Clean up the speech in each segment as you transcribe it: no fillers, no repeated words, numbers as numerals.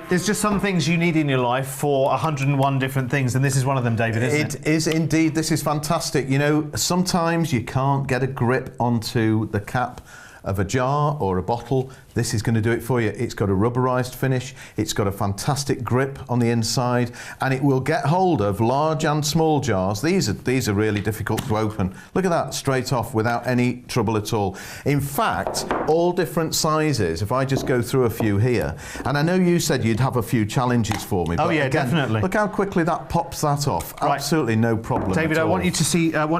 There's just some things you need in your life for 101 different things, and this is one of them, David, isn't it? It is indeed. This is fantastic. You know, sometimes you can't get a grip onto the cap of a jar or a bottle. This is going to do it for you. It's got a rubberized finish, it's got a fantastic grip on the inside, and it will get hold of large and small jars. These are really difficult to open. Look at that, straight off without any trouble at all. In fact, all different sizes. If I just go through a few here, and I know you said you'd have a few challenges for me. Oh but yeah, again, definitely. Look how quickly that pops that off. Right. Absolutely no problem. David, at I all. want to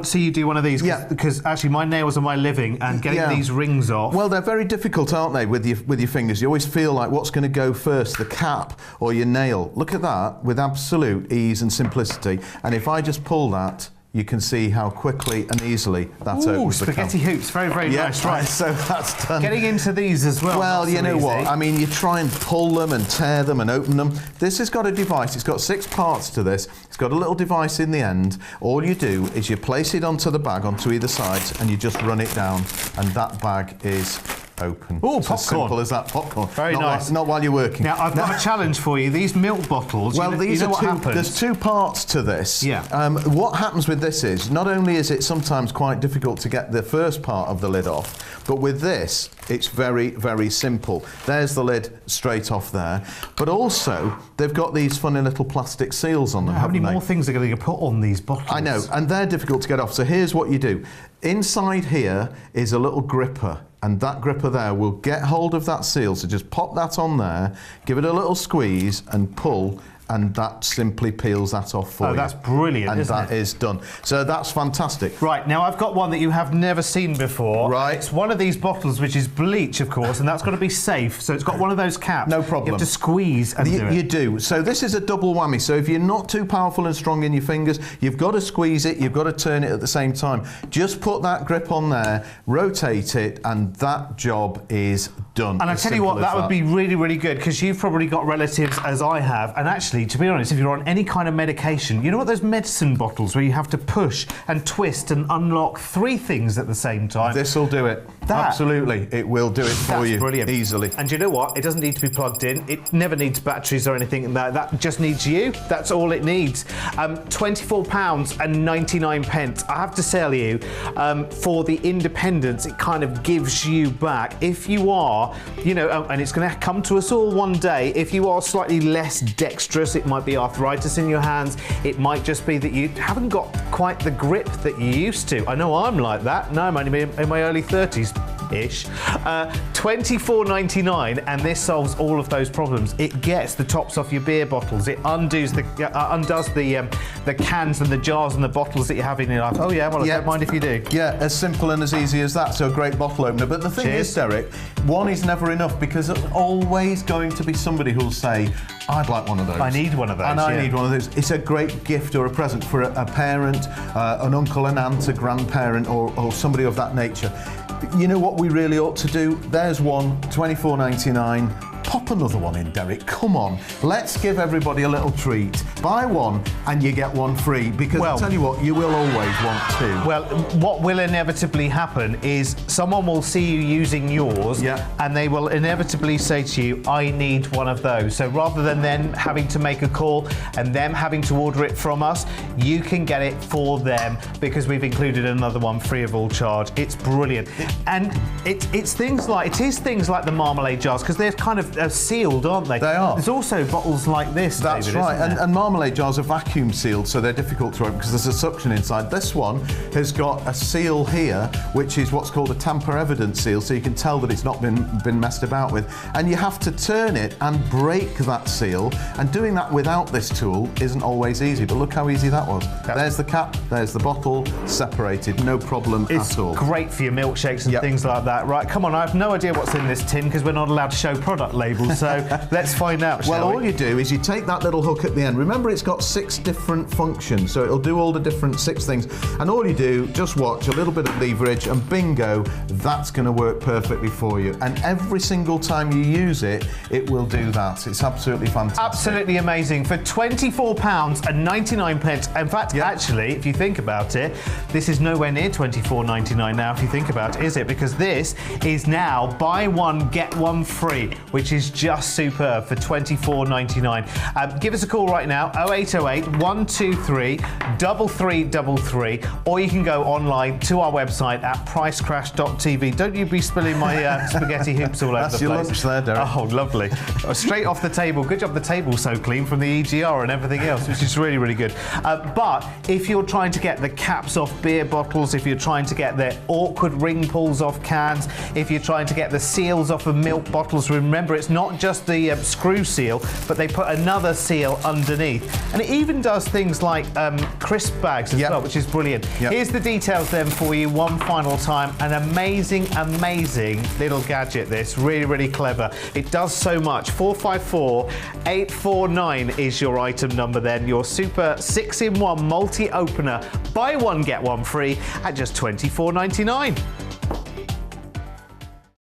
see you do one of these, because actually my nails are my living, and getting these rings off. Well, they're very difficult, aren't they, with your fingers? You always feel like what's going to go first, the cap or your nail. Look at that, with absolute ease and simplicity. And if I just pull that, you can see how quickly and easily that opens the cap. Spaghetti hoops, very, very nice. Right, so that's done. Getting into these as well. Well, you know what? I mean, you try and pull them and tear them and open them. This has got a device. It's got 6 parts to this. It's got a little device in the end. All you do is you place it onto the bag, onto either side, and you just run it down, and that bag is open. Oh, it's popcorn. as simple as that. Popcorn. Very nice. Not while you're working. Now, I've got a challenge for you. These milk bottles, well, you know what happens? There's 2 parts to this. Yeah. What happens with this is, not only is it sometimes quite difficult to get the first part of the lid off, but with this, it's very, very simple. There's the lid straight off there. But also, they've got these funny little plastic seals on them, How many haven't they? more things are going to get put on these bottles? I know, and they're difficult to get off. So here's what you do. Inside here is a little gripper, and that gripper there will get hold of that seal. So just pop that on there, give it a little squeeze and pull, and that simply peels that off for you. Oh, that's brilliant, and isn't that it? is done. So that's fantastic. Right, now I've got one that you have never seen before. Right. It's one of these bottles, which is bleach, of course, and that's got to be safe. So it's got one of those caps. No problem. You have to squeeze and do it. You do. So this is a double whammy. So if you're not too powerful and strong in your fingers, you've got to squeeze it, you've got to turn it at the same time. Just put that grip on there, rotate it, and that job is done. And I tell you what, that would be really, really good, because you've probably got relatives, as I have, and actually, to be honest, if you're on any kind of medication, you know what those medicine bottles where you have to push and twist and unlock 3 things at the same time? This will do it. Absolutely, it will do it for you. Brilliant. Easily. And you know what? It doesn't need to be plugged in. It never needs batteries or anything like that. That just needs you. That's all it needs. £24.99. I have to tell you, for the independence it kind of gives you back. If you are, you know, and it's going to come to us all one day, if you are slightly less dexterous, it might be arthritis in your hands. It might just be that you haven't got quite the grip that you used to. I know I'm like that. No, I'm only in my early 30s-ish. £24.99, and this solves all of those problems. It gets the tops off your beer bottles. It undoes the cans and the jars and the bottles that you have in your life. Oh yeah, well, I don't mind if you do. Yeah, as simple and as easy as that. So a great bottle opener. But the thing is, Derek, one is never enough, because there's always going to be somebody who'll say, I'd like one of those. I need one of those. And I need one of those. It's a great gift or a present for a parent, an uncle, an aunt, a grandparent, or somebody of that nature. You know what we really ought to do? There's one, £24.99. Pop another one in, Derek. Come on. Let's give everybody a little treat. Buy one and you get one free, because I'll tell you what, you will always want 2. Well, what will inevitably happen is someone will see you using yours, and they will inevitably say to you, I need one of those. So rather than them having to make a call and them having to order it from us, you can get it for them, because we've included another one free of all charge. It's brilliant. And it is things like the marmalade jars, because they're kind of sealed, aren't they? They are. There's also bottles like this, That's David, right, isn't there? and marmalade jars are vacuum sealed, so they're difficult to open because there's a suction inside. This one has got a seal here, which is what's called a tamper evidence seal, so you can tell that it's not been messed about with. And you have to turn it and break that seal, and doing that without this tool isn't always easy, but look how easy that was. There's the cap, there's the bottle, separated, no problem at all. It's great for your milkshakes and things like that. Right, come on, I have no idea what's in this tin, because we're not allowed to show product labels So let's find out, Well, shall we? all you do is you take that little hook at the end. Remember, it's got 6 different functions, so it'll do all the different 6 things. And all you do, just watch a little bit of leverage, and bingo, that's going to work perfectly for you. And every single time you use it, it will do that. It's absolutely fantastic. Absolutely amazing. For £24.99. In fact, actually, if you think about it, this is nowhere near £24.99 now, if you think about it, is it? Because this is now buy one, get one free, which is just superb for £24.99. Give us a call right now, 0808 123 3333, or you can go online to our website at pricecrash.tv. Don't you be spilling my spaghetti hoops all over That's the place. your lunch there, Derek. Oh, lovely. Straight off the table. Good job the table's so clean from the EGR and everything else, which is really, really good. But if you're trying to get the caps off beer bottles, if you're trying to get the awkward ring pulls off cans, if you're trying to get the seals off of milk bottles, remember it's not just the screw seal, but they put another seal underneath. And it even does things like crisp bags as well, which is brilliant. Here's the details then for you one final time. An amazing, amazing little gadget, this. Really, really clever. It does so much. 454849 is your item number then. Your super 6-in-1 multi-opener. Buy one, get one free at just £24.99.